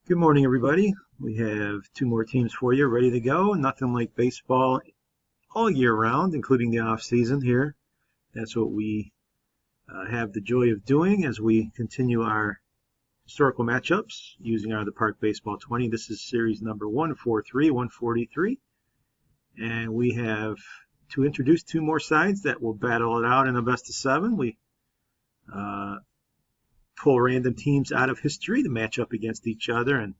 Good morning, everybody. We have two more teams for you ready to go. Nothing like baseball all year round, including the off season here. That's what we have the joy of doing as we continue our historical matchups using our The Park Baseball 20. This is series number 143, 143. And we have to introduce two more sides that will battle it out in a best of seven. We pull random teams out of history to match up against each other and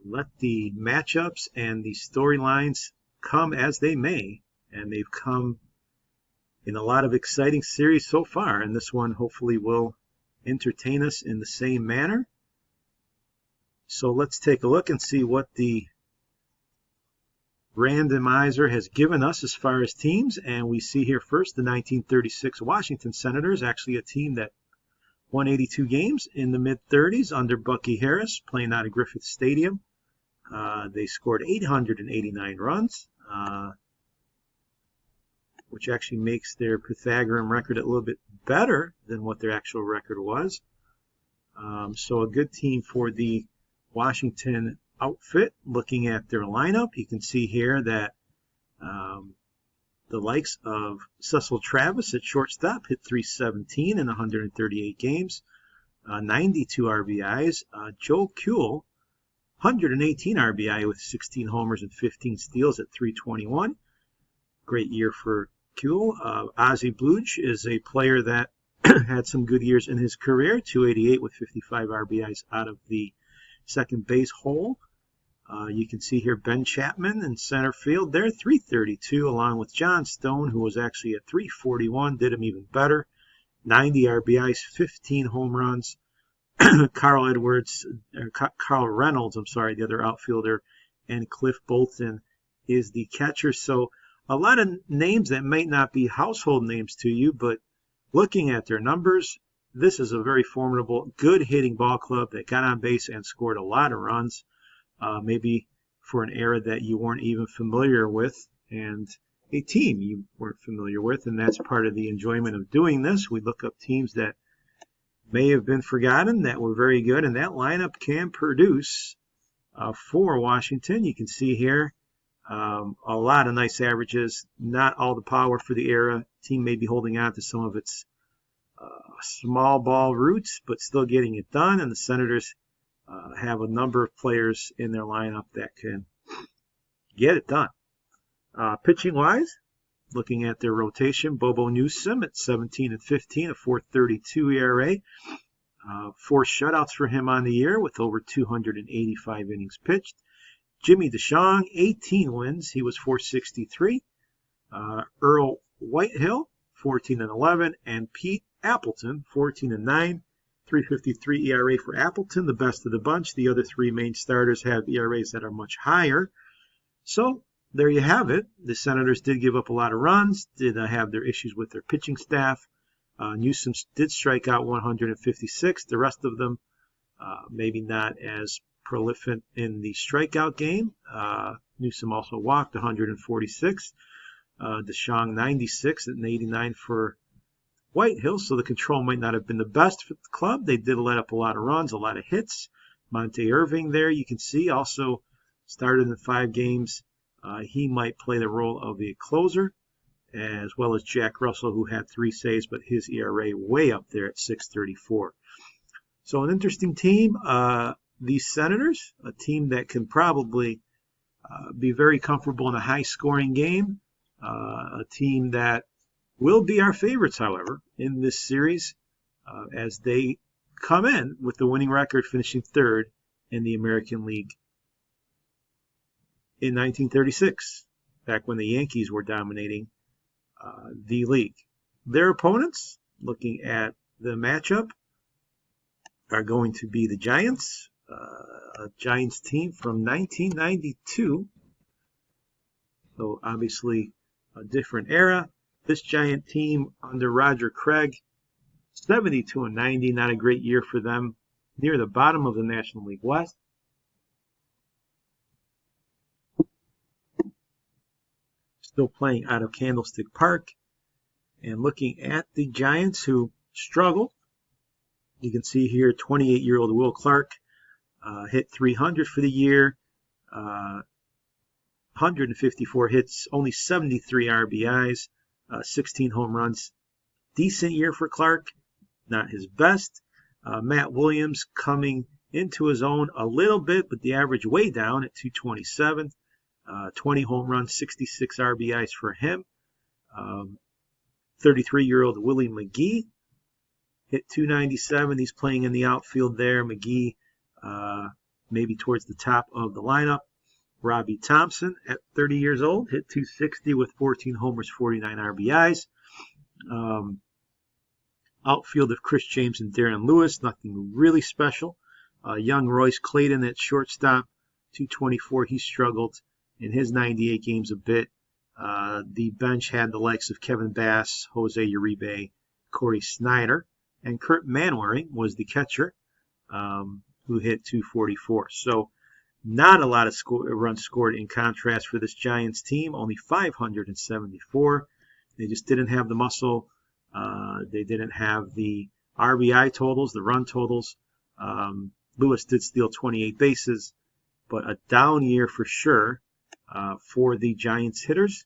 let the matchups and the storylines come as they may. And they've come in a lot of exciting series so far, and this one hopefully will entertain us in the same manner. So let's take a look and see what the randomizer has given us as far as teams. And we see here first the 1936 Washington Senators, actually a team that won 82 games in the mid-30s under Bucky Harris, playing out of Griffith Stadium. They scored 889 runs, which actually makes their Pythagorean record a little bit better than what their actual record was. So a good team for the Washington outfit. Looking at their lineup, you can see here that the likes of Cecil Travis at shortstop hit .317 in 138 games, 92 RBIs. Joe Kuehl, 118 RBI with 16 homers and 15 steals at .321. Great year for Kuehl. Ozzie Bluge is a player that had some good years in his career, 288 with 55 RBIs out of the second base hole. You can see here Ben Chapman in center field there, .332, along with John Stone, who was actually at .341, did him even better. 90 RBIs, 15 home runs. Carl Reynolds, the other outfielder, and Cliff Bolton is the catcher. So a lot of names that might not be household names to you, but looking at their numbers, this is a very formidable, good hitting ball club that got on base and scored a lot of runs. Maybe for an era that you weren't even familiar with, and a team you weren't familiar with, and that's part of the enjoyment of doing this. We look up teams that may have been forgotten that were very good, and that lineup can produce for Washington. You can see here a lot of nice averages, not all the power for the era. Team may be holding on to some of its small ball roots, but still getting it done, and the Senators have a number of players in their lineup that can get it done. Pitching-wise, looking at their rotation, Bobo Newsom at 17 and 15, a .432 ERA. 4 shutouts for him on the year with over 285 innings pitched. Jimmy DeShong, 18 wins. He was .463. Earl Whitehill, 14 and 11. And Pete Appleton, 14 and 9. .353 ERA for Appleton, the best of the bunch. The other three main starters have ERAs that are much higher. So there you have it. The Senators did give up a lot of runs, did have their issues with their pitching staff. Newsom did strike out 156. The rest of them maybe not as prolific in the strikeout game. Newsom also walked 146. DeShong 96 and 89 for Whitehill, so the control might not have been the best for the club. They did let up a lot of runs, a lot of hits. Monte Irving there, you can see, also started in 5 games. He might play the role of a closer, as well as Jack Russell, who had 3 saves, but his ERA way up there at .634. So an interesting team. These Senators, a team that can probably be very comfortable in a high-scoring game. A team that will be our favorites, however, in this series as they come in with the winning record, finishing 3rd in the American League in 1936, back when the Yankees were dominating the league. Their opponents, looking at the matchup, are going to be the Giants, a Giants team from 1992. So obviously a different era. This Giant team under Roger Craig, 72 and 90, not a great year for them, near the bottom of the National League West. Still playing out of Candlestick Park. And looking at the Giants, who struggled, you can see here 28-year-old Will Clark hit 300 for the year, 154 hits, only 73 RBIs, 16 home runs. Decent year for Clark, not his best. Matt Williams coming into his own a little bit, but the average way down at 227. 20 home runs, 66 RBIs for him. 33-year-old Willie McGee hit 297. He's playing in the outfield there. McGee maybe towards the top of the lineup. Robbie Thompson at 30 years old hit 260 with 14 homers, 49 RBIs. Outfield of Chris James and Darren Lewis, nothing really special. Young Royce Clayton at shortstop, 224. He struggled in his 98 games a bit. The bench had the likes of Kevin Bass, Jose Uribe, Corey Snyder, and Kurt Manwaring was the catcher, who hit 244. So not a lot of runs scored in contrast for this Giants team, only 574. They just didn't have the muscle. They didn't have the RBI totals, the run totals. Lewis did steal 28 bases, but a down year for sure for the Giants hitters.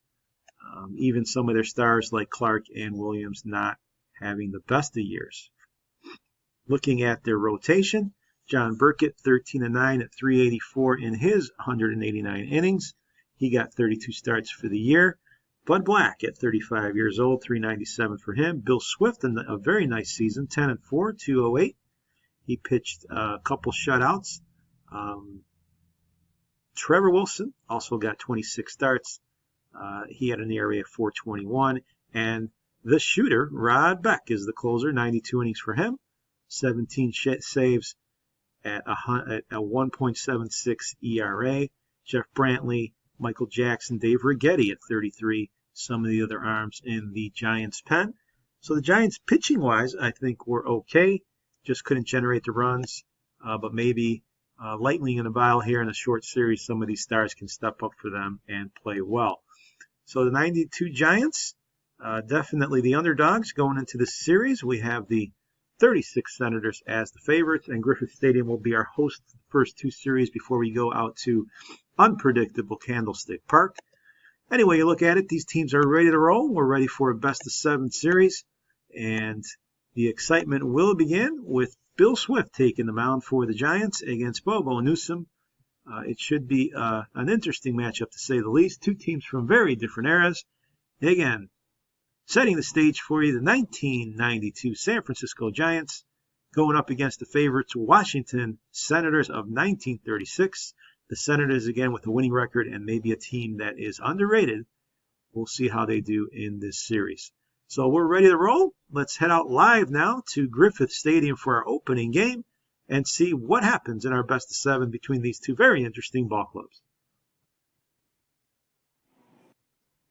Even some of their stars like Clark and Williams not having the best of years. Looking at their rotation, John Burkett, 13-9 at 384 in his 189 innings. He got 32 starts for the year. Bud Black at 35 years old, 397 for him. Bill Swift in a very nice season, 10-4, 208. He pitched a couple shutouts. Trevor Wilson also got 26 starts. He had an ERA of 4.21. And the shooter, Rod Beck, is the closer, 92 innings for him. 17 saves at a 1.76 ERA. Jeff Brantley, Michael Jackson, Dave Righetti at 33. Some of the other arms in the Giants' pen. So the Giants, pitching-wise, I think were okay. Just couldn't generate the runs. But maybe lightning in a bottle here in a short series, some of these stars can step up for them and play well. So the 92 Giants, definitely the underdogs going into this series. We have the 36 Senators as the favorites, and Griffith Stadium will be our host for the first two series before we go out to unpredictable Candlestick Park. Anyway, you look at it, these teams are ready to roll. We're ready for a best-of-7 series, and the excitement will begin with Bill Swift taking the mound for the Giants against Bobo Newsom. It should be an interesting matchup, to say the least. Two teams from very different eras. And again, setting the stage for you, the 1992 San Francisco Giants going up against the favorites Washington Senators of 1936. The Senators, again, with a winning record and maybe a team that is underrated. We'll see how they do in this series. So we're ready to roll. Let's head out live now to Griffith Stadium for our opening game and see what happens in our best-of-7 between these two very interesting ball clubs.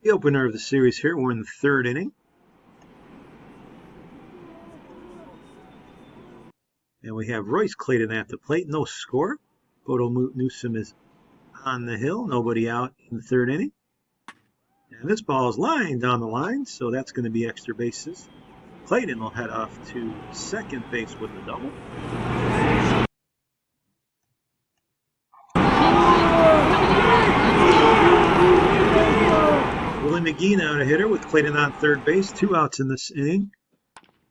The opener of the series here, we're in the third inning. And we have Royce Clayton at the plate, no score. Bodo Newsom is on the hill, nobody out in the third inning. And this ball is lined down the line, so that's going to be extra bases. Clayton will head off to second base with a double. Willie McGee now to hitter with Clayton on third base, 2 outs in this inning.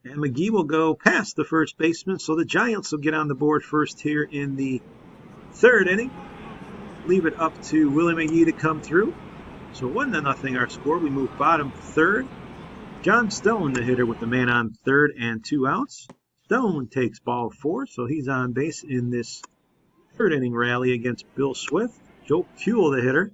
And McGee will go past the first baseman, so the Giants will get on the board first here in the third inning. Leave it up to Willie McGee to come through. So 1-0 our score. We move bottom third. John Stone, the hitter, with the man on third and 2 outs. Stone takes ball 4, so he's on base in this third inning rally against Bill Swift. Joe Kuehl, the hitter.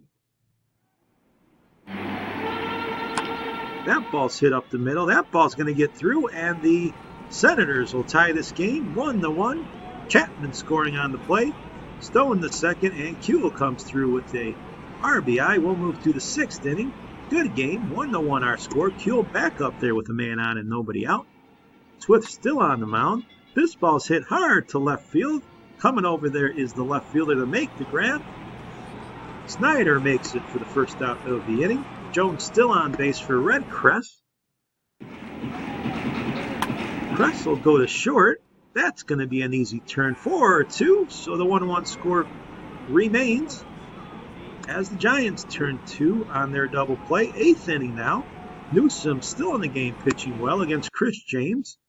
That ball's hit up the middle. That ball's going to get through, and the Senators will tie this game 1-1. Chapman scoring on the play. Stone the second, and Kuehl comes through with a RBI. We'll move to the 6th inning. Good game, 1-1 our score. Kuehl back up there with a man on and nobody out. Swift still on the mound. This ball's hit hard to left field. Coming over there is the left fielder to make the grab. Snyder makes it for the first out of the inning. Jones still on base for Red Cress. Cress will go to short. That's going to be an easy turn. 4-2, so the 1-1 score remains as the Giants turn 2 on their double play. 8th inning now. Newsom still in the game, pitching well against Chris James.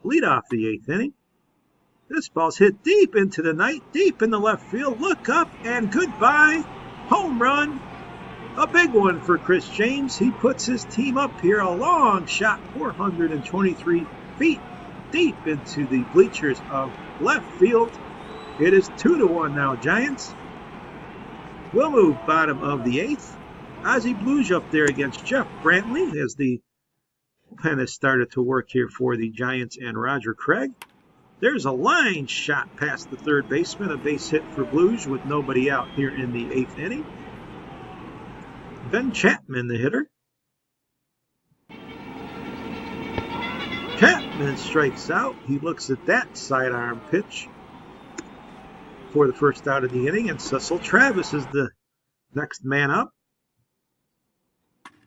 Lead off the 8th inning. This ball's hit deep into the night, deep in the left field. Look up and goodbye. Home run. A big one for Chris James. He puts his team up here. A long shot, 423 feet deep into the bleachers of left field. It is 2-1 now, Giants. We'll move bottom of the 8th. Ozzie Blues up there against Jeff Brantley as the pen has started to work here for the Giants and Roger Craig. There's a line shot past the third baseman, a base hit for Blues with nobody out here in the 8th inning. Ben Chapman, the hitter. Chapman strikes out. He looks at that sidearm pitch for the first out of the inning, and Cecil Travis is the next man up.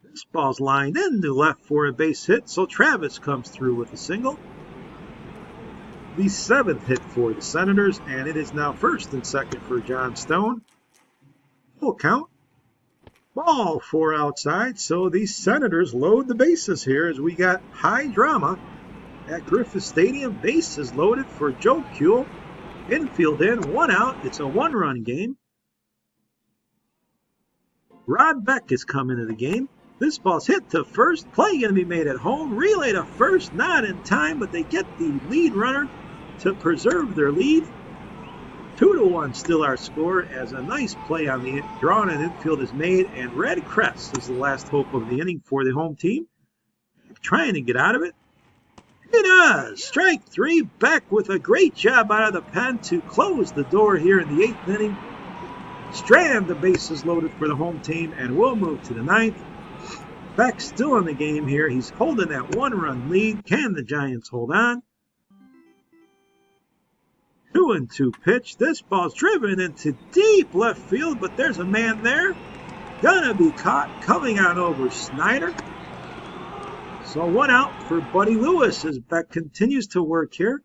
This ball's lined in to left for a base hit, so Travis comes through with a single. The 7th hit for the Senators, and it is now first and second for John Stone. Full count. Ball 4 outside, so the Senators load the bases here as we got high drama at Griffith Stadium. Bases loaded for Joe Kuehl. Infield in, 1 out. It's a 1-run game. Rod Beck has come into the game. This ball's hit to first. Play going to be made at home. Relay to first. Not in time, but they get the lead runner to preserve their lead. 2-1 still our score as a nice play on the drawn and infield is made. And Red Crest is the last hope of the inning for the home team. Trying to get out of it. He does. Strike 3. Beck with a great job out of the pen to close the door here in the 8th inning. Strand, the bases loaded for the home team, and we'll move to the 9th. Beck still in the game here. He's holding that 1-run lead. Can the Giants hold on? 2-2 pitch. This ball's driven into deep left field, but there's a man there. Gonna be caught coming on over Snyder. So 1 out for Buddy Lewis as Beck continues to work here.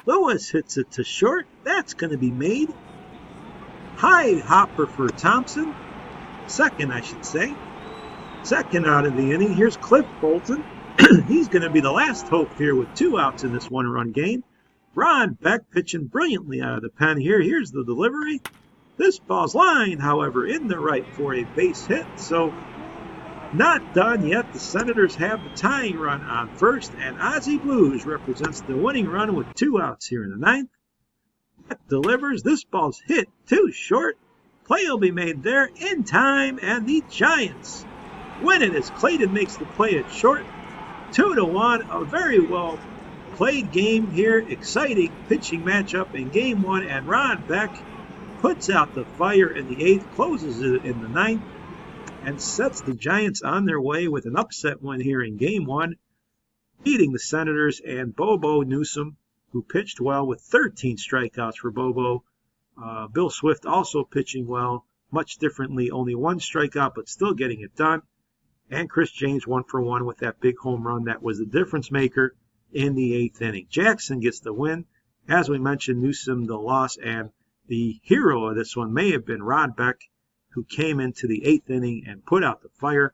Lewis hits it to short. That's going to be made. High hopper for Thompson. Second, I should say. Second out of the inning. Here's Cliff Bolton. He's going to be the last hope here with 2 outs in this 1-run game. Ron Beck pitching brilliantly out of the pen here. Here's the delivery. This ball's lined, however, in the right for a base hit. So not done yet. The Senators have the tying run on first, and Ozzie Blues represents the winning run with 2 outs here in the 9th. Beck delivers. This ball's hit too short. Play will be made there in time, and the Giants win it as Clayton makes the play at short. 2-1, a very well played game here. Exciting pitching matchup in game 1, and Ron Beck puts out the fire in the 8th, closes it in the 9th, and sets the Giants on their way with an upset win here in game 1, beating the Senators and Bobo Newsom, who pitched well with 13 strikeouts for Bobo. Bill Swift also pitching well, much differently, only 1 strikeout, but still getting it done. And Chris James 1 for 1 with that big home run that was the difference maker in the 8th inning. Jackson gets the win. As we mentioned, Newsom the loss, and the hero of this one may have been Rod Beck, who came into the 8th inning and put out the fire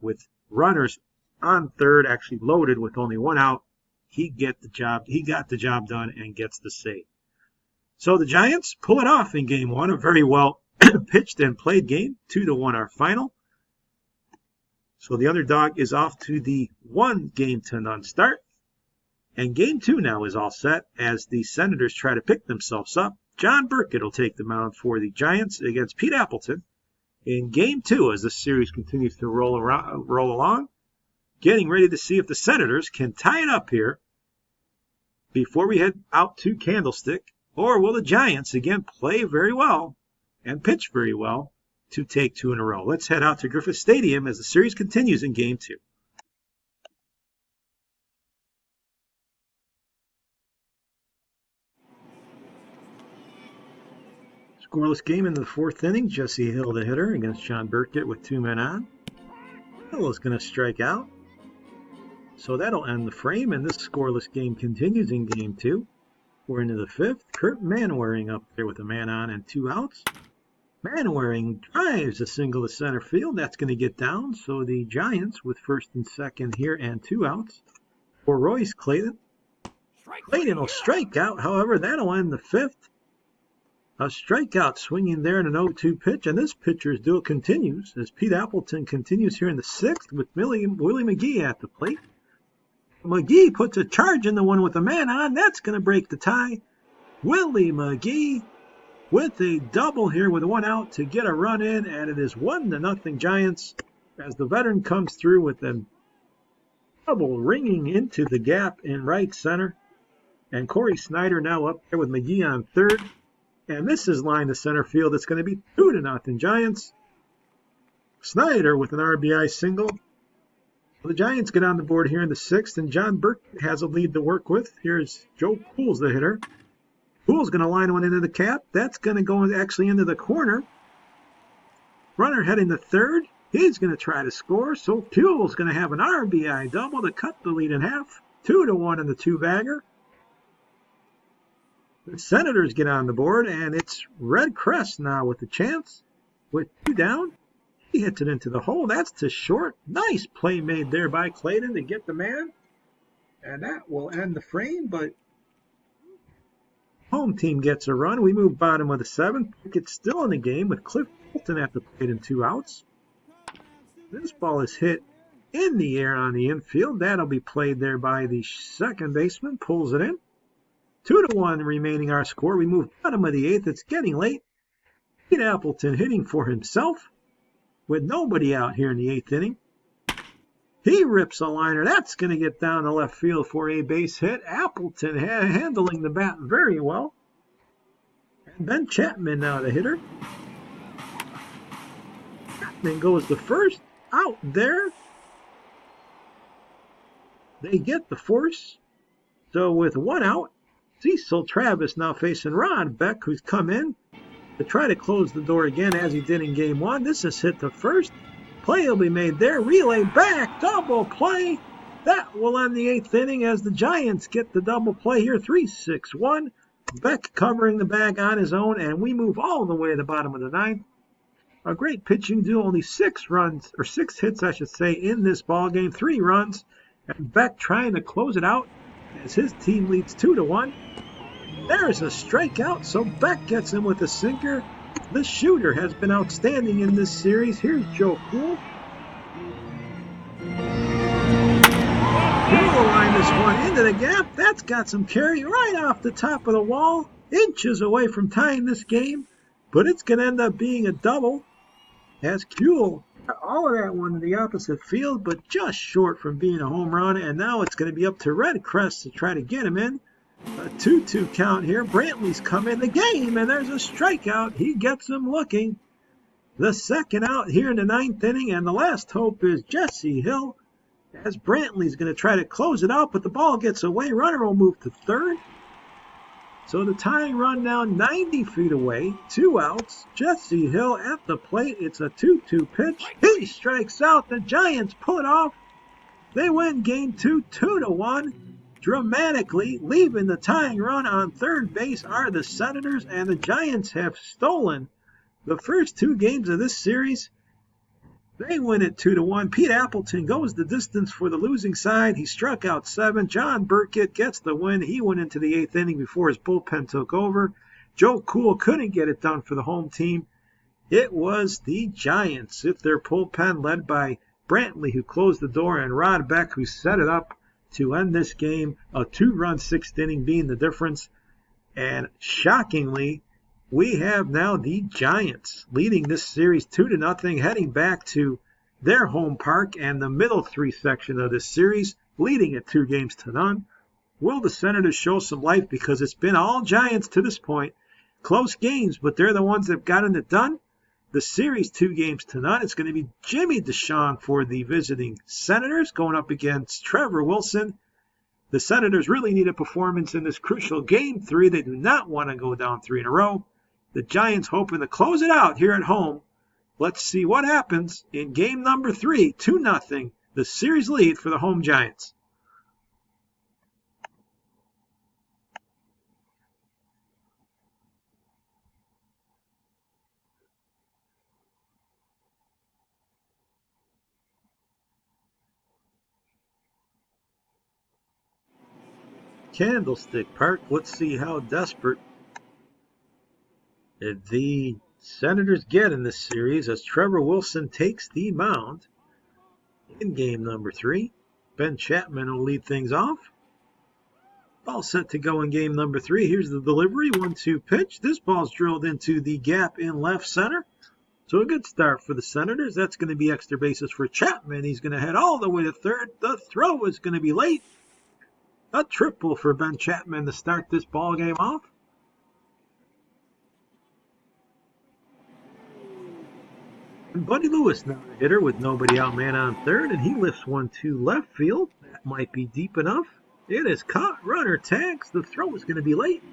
with runners on third, actually loaded with only 1 out. He got the job done and gets the save. So the Giants pull it off in game 1, a very well pitched and played game. 2-1 our final. So the underdog is off to the 1-0 start. And game 2 now is all set as the Senators try to pick themselves up. John Burkett will take the mound for the Giants against Pete Appleton in game 2 as the series continues to roll along. Getting ready to see if the Senators can tie it up here before we head out to Candlestick, or will the Giants again play very well and pitch very well to take 2 in a row. Let's head out to Griffith Stadium as the series continues in game 2. Scoreless game in the 4th inning. Jesse Hill, the hitter, against John Burkett with 2 men on. Hill is going to strike out. So that'll end the frame, and this scoreless game continues in game 2. We're into the 5th. Kurt Manwaring up there with a man on and 2 outs. Manwaring drives a single to center field. That's going to get down. So the Giants with first and second here and 2 outs. For Royce Clayton. Clayton will strike out. However, that'll end the 5th. A strikeout swinging there in an 0-2 pitch. And this pitcher's duel continues as Pete Appleton continues here in the 6th with Willie McGee at the plate. McGee puts a charge in the one with a man on. That's going to break the tie. Willie McGee with a double here with 1 out to get a run in, and it is 1-0 Giants as the veteran comes through with a double ringing into the gap in right center. And Corey Snyder now up there with McGee on third. And this is line to center field. It's going to be 2-0 Giants. Snyder with an RBI single. The Giants get on the board here in the 6th, and John Burke has a lead to work with. Here's Joe Cools, the hitter. Cools going to line one into the cap. That's going to go actually into the corner. Runner heading to third. He's going to try to score, so Cools going to have an RBI double to cut the lead in half. 2-1 in the 2-bagger. The Senators get on the board, and it's Red Crest now with the chance. With 2 down. He hits it into the hole. That's to short. Nice play made there by Clayton to get the man. And that will end the frame, but home team gets a run. We move bottom of the 7th. It's still in the game with Cliff Bolton at the plate and 2 outs. This ball is hit in the air on the infield. That'll be played there by the second baseman. Pulls it in. 2-1 remaining our score. We move bottom of the 8th. It's getting late. Pete Appleton hitting for himself with nobody out here in the 8th inning. He rips a liner. That's going to get down to left field for a base hit. Appleton handling the bat very well. And Ben Chapman now the hitter. Chapman goes to first. Out there. They get the force. So with 1 out, Cecil Travis now facing Ron Beck, who's come in to try to close the door again as he did in game 1. This is hit to first. Play will be made there. Relay back. Double play. That will end the 8th inning as the Giants get the double play here. 3-6-1. Beck covering the bag on his own, and we move all the way to the bottom of the 9th. A great pitching duel. Only 6 runs, or 6 hits, I should say, in this ball game. 3 runs. And Beck trying to close it out as his team leads 2-1. There's a strikeout, so Beck gets him with a sinker. The shooter has been outstanding in this series. Here's Joe Cool. He'll line this one into the gap. That's got some carry right off the top of the wall. Inches away from tying this game, but it's going to end up being a double as Kuhl got all of that one to the opposite field, but just short from being a home run. And now it's going to be up to Red Crest to try to get him in. A 2-2 count here. Brantley's come in the game, and there's a strikeout. He gets him looking. The second out here in the 9th inning, and the last hope is Jesse Hill as Brantley's going to try to close it out, but the ball gets away. Runner will move to third. So the tying run now 90 feet away. 2 outs. Jesse Hill at the plate. It's a 2-2 pitch. He strikes out. The Giants pull it off. They win game 2, 2-1. Dramatically leaving the tying run on third base are the Senators, and the Giants have stolen the first 2 games of this series. They win it 2-1. Pete Appleton goes the distance for the losing side. He struck out 7. John Burkett gets the win. He went into the 8th inning before his bullpen took over. Joe Cool couldn't get it done for the home team. It was the Giants with their bullpen led by Brantley, who closed the door, and Rod Beck, who set it up to end this game, a 2-run 6th inning being the difference. And shockingly, we have now the Giants leading this series 2-0, heading back to their home park and the middle 3 section of this series, leading it 2-0. Will the Senators show some life, because it's been all Giants to this point? Close games, but they're the ones that have gotten it done. The series 2-0. It's going to be Jimmy DeShawn for the visiting Senators going up against Trevor Wilson. The Senators really need a performance in this crucial game 3. They do not want to go down 3 in a row. The Giants hoping to close it out here at home. Let's see what happens in game number 3, 2-0. The series lead for the home Giants. Candlestick Park. Let's see how desperate the Senators get in this series as Trevor Wilson takes the mound in game number 3. Ben Chapman will lead things off. Ball set to go in game number 3. Here's the delivery. 1-2 pitch. This ball's drilled into the gap in left center. So a good start for the Senators. That's going to be extra bases for Chapman. He's going to head all the way to third. The throw is going to be late. A triple for Ben Chapman to start this ball game off. And Buddy Lewis now the hitter with nobody out, man on third, and he lifts one to left field. That might be deep enough. It is caught. Runner tags. The throw is going to be late.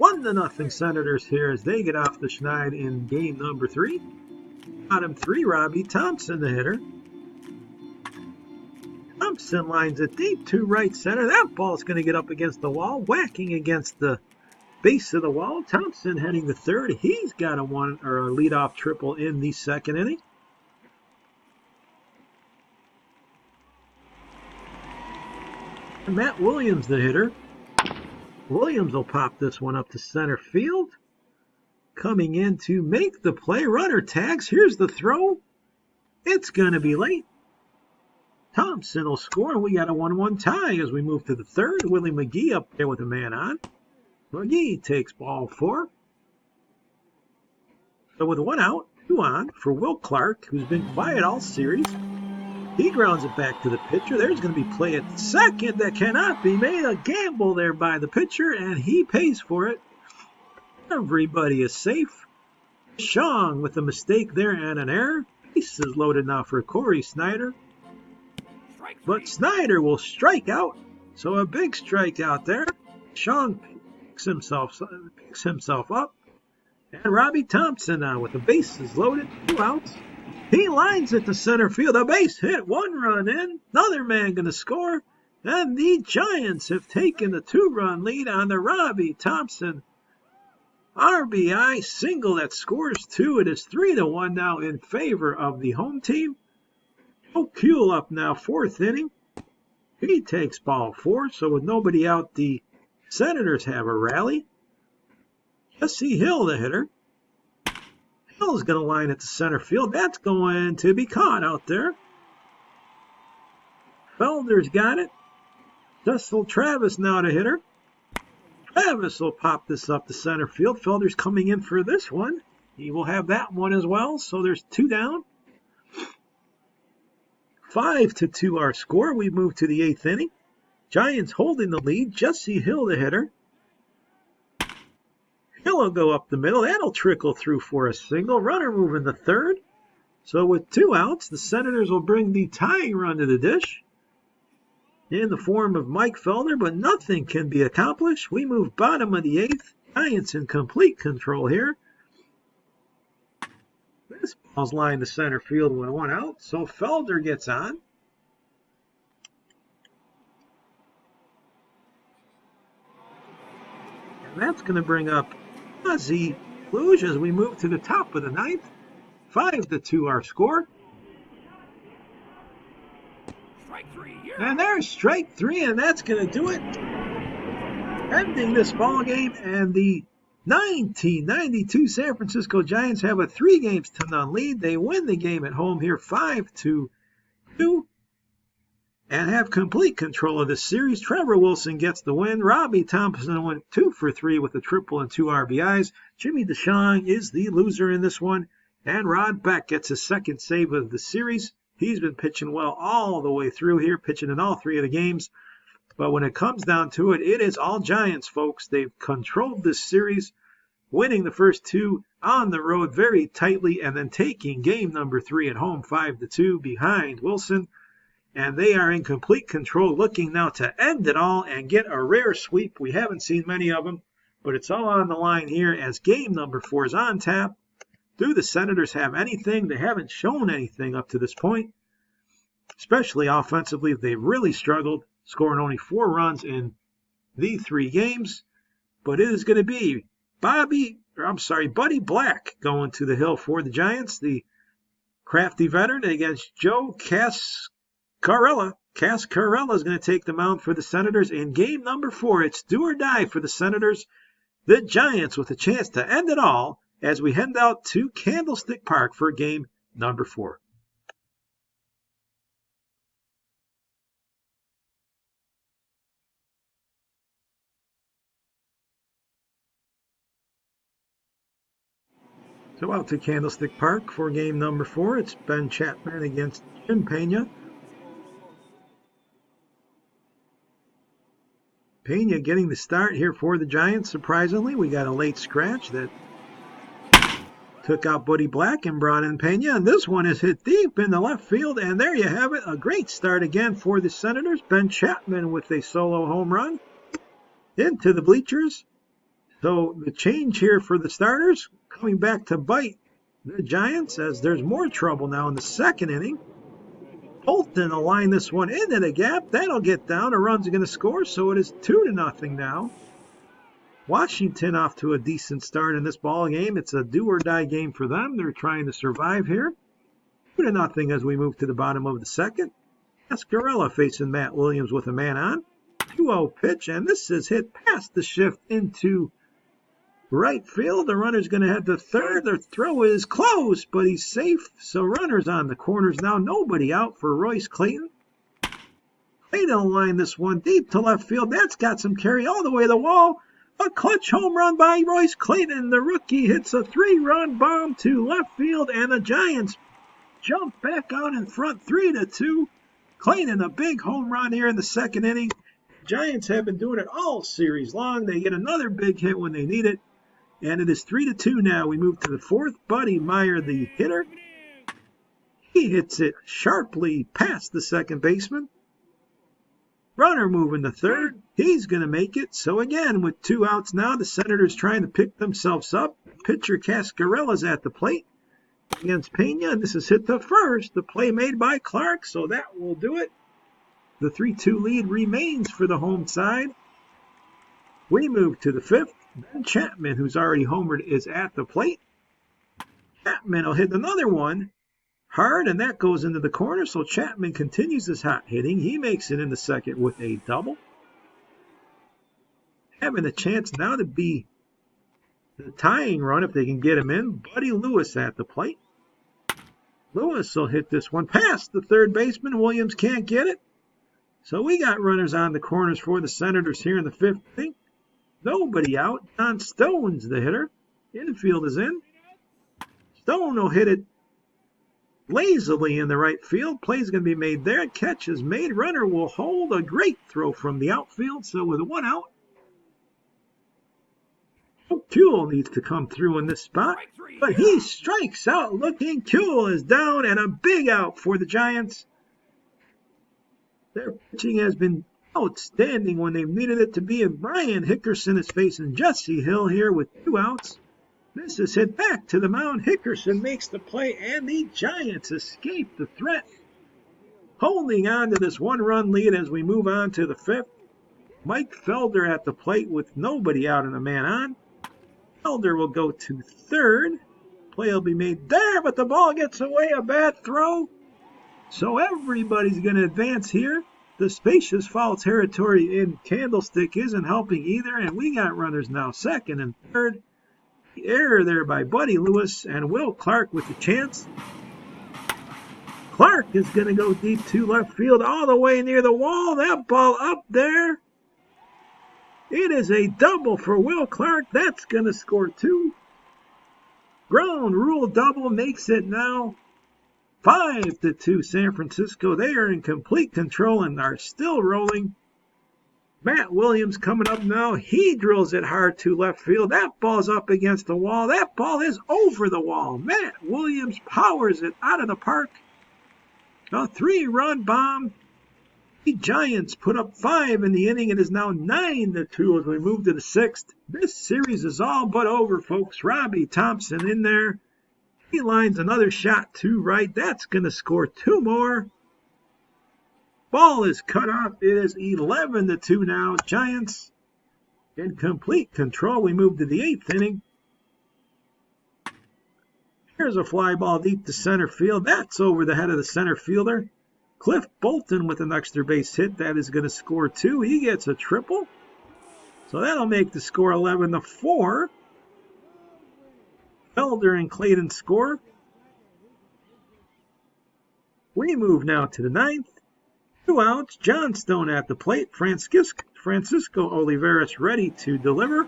1-0 Senators here as they get off the schneid in game number 3. Bottom 3, Robbie Thompson the hitter. Thompson lines it deep to right center. That ball's going to get up against the wall, whacking against the base of the wall. Thompson heading to third. He's got a leadoff triple in the second inning. And Matt Williams, the hitter. Williams will pop this one up to center field. Coming in to make the play. Runner tags. Here's the throw. It's going to be late. Thompson will score, and we got a 1-1 tie as we move to the third. Willie McGee up there with a man on. McGee takes ball 4. So with 1 out, 2 on for Will Clark, who's been quiet all series. He grounds it back to the pitcher. There's going to be play at second that cannot be made. A gamble there by the pitcher, and he pays for it. Everybody is safe. Shong with a mistake there and an error. Bases loaded now for Corey Snyder. But Snyder will strike out. So a big strikeout there. Shong picks himself up. And Robbie Thompson now with the bases loaded. 2 outs. He lines it to center field. A base hit. 1 run in. Another man going to score. And the Giants have taken the 2-run lead on the Robbie Thompson RBI single that scores 2. It is 3-1 now in favor of the home team. O'Kuhl up now, 4th inning. He takes ball 4, so with nobody out, the Senators have a rally. Jesse Hill, the hitter. Hill's going to line it to center field. That's going to be caught out there. Felder's got it. Cecil Travis now the hitter. Travis will pop this up to center field. Felder's coming in for this one. He will have that one as well, so there's 2 down. 5-2 our score. We move to the 8th inning. Giants holding the lead. Jesse Hill, the hitter. Hill will go up the middle. That'll trickle through for a single. Runner moving to third. So with 2 outs, the Senators will bring the tying run to the dish in the form of Mike Felder, but nothing can be accomplished. We move bottom of the 8th. Giants in complete control here. This ball's lined to center field with 1 out, so Felder gets on. And that's going to bring up Ozzie Luge as we move to the top of the 9th. 5-2 our score. And there's strike 3, and that's going to do it. Ending this ball game, and the 1992 San Francisco Giants have a 3-0 lead. They win the game at home here 5-2 and have complete control of this series. Trevor Wilson gets the win. Robbie Thompson went 2 for 3 with a triple and 2 RBIs. Jimmy DeShong is the loser in this one, and Rod Beck gets his 2nd save of the series. He's been pitching well all the way through here, pitching in all 3 of the games. But when it comes down to it, it is all Giants, folks. They've controlled this series, winning the first 2 on the road very tightly, and then taking game number 3 at home 5-2 behind Wilson. And they are in complete control, looking now to end it all and get a rare sweep. We haven't seen many of them, but it's all on the line here as game number 4 is on tap. Do the Senators have anything? They haven't shown anything up to this point, especially offensively. They've really struggled, scoring only 4 runs in the 3 games. But it is going to be Buddy Black going to the hill for the Giants, the crafty veteran, against Joe Cascarella is going to take the mound for the Senators in game number 4. It's do or die for the Senators. The Giants with a chance to end it all as we head out to Candlestick Park for game number 4. So out to Candlestick Park for game number 4. It's Ben Chapman against Jim Pena. Pena getting the start here for the Giants, surprisingly. We got a late scratch that took out Buddy Black and brought in Pena. And this one is hit deep in the left field. And there you have it. A great start again for the Senators. Ben Chapman with a solo home run into the bleachers. So the change here for the starters coming back to bite the Giants as there's more trouble now in the second inning. Bolton will line this one into the gap. That'll get down. A run's going to score, so it is 2-0 now. Washington off to a decent start in this ball game. It's a do-or-die game for them. They're trying to survive here. 2-0 as we move to the bottom of the second. Cascarella facing Matt Williams with a man on. 2-0 pitch, and this is hit past the shift into right field. The runner's going to head to third. The throw is close, but he's safe. So runners on the corners now. Nobody out for Royce Clayton. Clayton will line this one deep to left field. That's got some carry all the way to the wall. A clutch home run by Royce Clayton. The rookie hits a 3-run bomb to left field, and the Giants jump back out in front 3-2. Clayton a big home run here in the second inning. Giants have been doing it all series long. They get another big hit when they need it. And it is 3-2 now. We move to the fourth. Buddy Meyer, the hitter. He hits it sharply past the second baseman. Runner moving to third. He's going to make it. So again, with 2 outs now, the Senators trying to pick themselves up. Pitcher Cascarella's at the plate against Pena. And this is hit to first. The play made by Clark, so that will do it. The 3-2 lead remains for the home side. We move to the fifth. Ben Chapman, who's already homered, is at the plate. Chapman will hit another one hard, and that goes into the corner. So Chapman continues his hot hitting. He makes it in the second with a double. Having a chance now to be the tying run if they can get him in. Buddy Lewis at the plate. Lewis will hit this one past the third baseman. Williams can't get it. So we got runners on the corners for the Senators here in the fifth inning. Nobody out. John Stone's the hitter. Infield is in. Stone will hit it lazily in the right field. Play's going to be made there. Catch is made. Runner will hold. A great throw from the outfield. So with 1 out, Kuhl needs to come through in this spot. But he strikes out looking. Kuhl is down and a big out for the Giants. Their pitching has been outstanding when they've needed it to be, and Brian Hickerson is facing Jesse Hill here with 2 outs. This is hit back to the mound. Hickerson makes the play, and the Giants escape the threat. Holding on to this 1-run lead as we move on to the fifth. Mike Felder at the plate with nobody out and a man on. Felder will go to third. Play will be made there, but the ball gets away. A bad throw. So everybody's going to advance here. The spacious foul territory in Candlestick isn't helping either, and we got runners now second and third. The error there by Buddy Lewis and Will Clark with the chance. Clark is going to go deep to left field all the way near the wall. That ball up there. It is a double for Will Clark. That's going to score 2. Ground rule double makes it now 5-2 San Francisco. They are in complete control and are still rolling. Matt Williams coming up now. He drills it hard to left field. That ball's up against the wall. That ball is over the wall. Matt Williams powers it out of the park. A 3-run bomb. The Giants put up 5 in the inning. It is now 9-2 as we move to the 6th. This series is all but over, folks. Robbie Thompson in there. He lines another shot to right. That's going to score 2 more. Ball is cut off. It is 11-2 now. Giants in complete control. We move to the 8th inning. Here's a fly ball deep to center field. That's over the head of the center fielder. Cliff Bolton with an extra base hit. That is going to score 2. He gets a triple. So that'll make the score 11-4. Felder and Clayton score. We move now to the 9th. 2 outs. Johnstone at the plate. Francisco Olivares ready to deliver.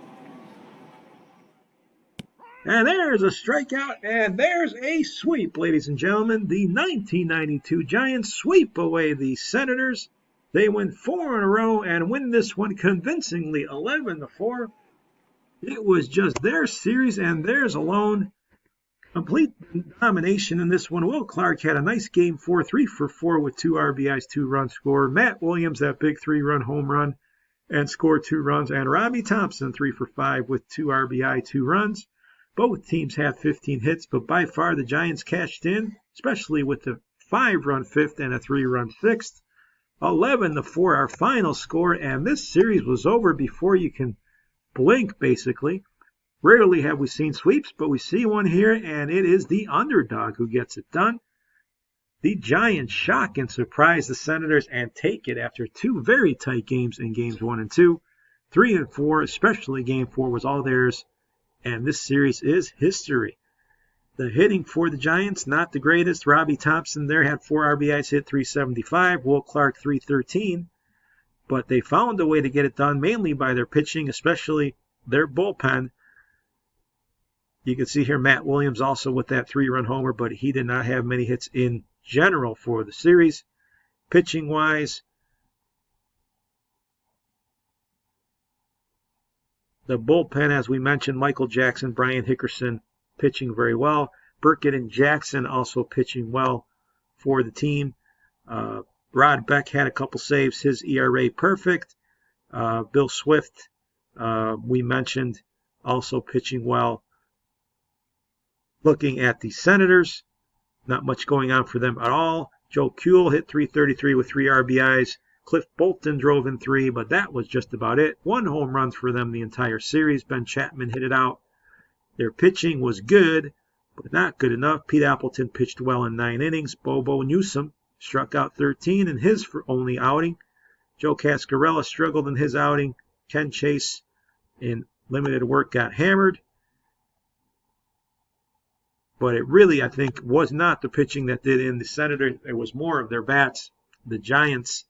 And there's a strikeout, and there's a sweep, ladies and gentlemen. The 1992 Giants sweep away the Senators. They win 4 in a row and win this one convincingly 11-4. It was just their series and theirs alone. Complete domination in this one. Will Clark had a nice game 4, 3 for 4 with 2 RBIs, 2 runs scored. Matt Williams, that big 3-run home run, and scored 2 runs. And Robbie Thompson, 3 for 5 with 2 RBI, 2 runs. Both teams had 15 hits, but by far the Giants cashed in, especially with the 5-run 5th and a 3-run 6th. 11-4, our final score, and this series was over before you can blink, basically. Rarely have we seen sweeps, but we see one here, and it is the underdog who gets it done. The Giants shock and surprise the Senators and take it after 2 very tight games in games 1 and 2. 3 and 4, especially game 4, was all theirs, and this series is history. The hitting for the Giants, not the greatest. Robbie Thompson there had 4 RBIs, hit 375. Will Clark 313. But they found a way to get it done, mainly by their pitching, especially their bullpen. You can see here Matt Williams also with that 3-run homer, but he did not have many hits in general for the series. Pitching-wise, the bullpen, as we mentioned, Michael Jackson, Brian Hickerson pitching very well. Burkett and Jackson also pitching well for the team. Rod Beck had a couple saves, his ERA perfect. Bill Swift, we mentioned, also pitching well. Looking at the Senators, not much going on for them at all. Joe Kuehl hit 333 with 3 RBIs. Cliff Bolton drove in 3, but that was just about it. 1 home run for them the entire series. Ben Chapman hit it out. Their pitching was good, but not good enough. Pete Appleton pitched well in 9 innings. Bobo Newsom struck out 13 in his only outing. Joe Cascarella struggled in his outing. Ken Chase in limited work got hammered. But it really, I think, was not the pitching that did in the Senators. It was more of their bats. The Giants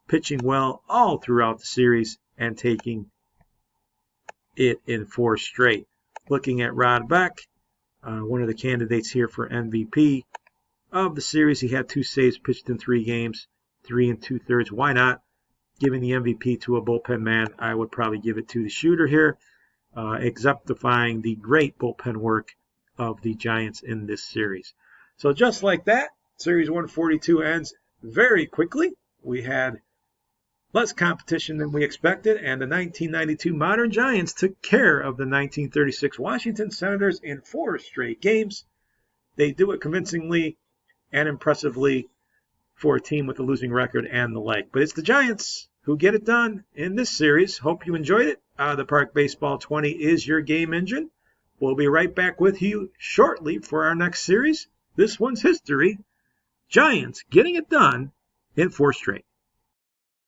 pitching well all throughout the series and taking it in 4 straight. Looking at Rod Beck, one of the candidates here for MVP of the series. He had 2 saves pitched in 3 games, 3 2/3. Why not? Giving the MVP to a bullpen man, I would probably give it to the shooter here, exemplifying the great bullpen work of the Giants in this series. So just like that, Series 142 ends very quickly. We had less competition than we expected, and the 1992 Modern Giants took care of the 1936 Washington Senators in 4 straight games. They do it convincingly and impressively for a team with a losing record and the like. But it's the Giants who get it done in this series. Hope you enjoyed it. The Park Baseball 20 is your game engine. We'll be right back with you shortly for our next series. This one's history. Giants getting it done in 4 straight.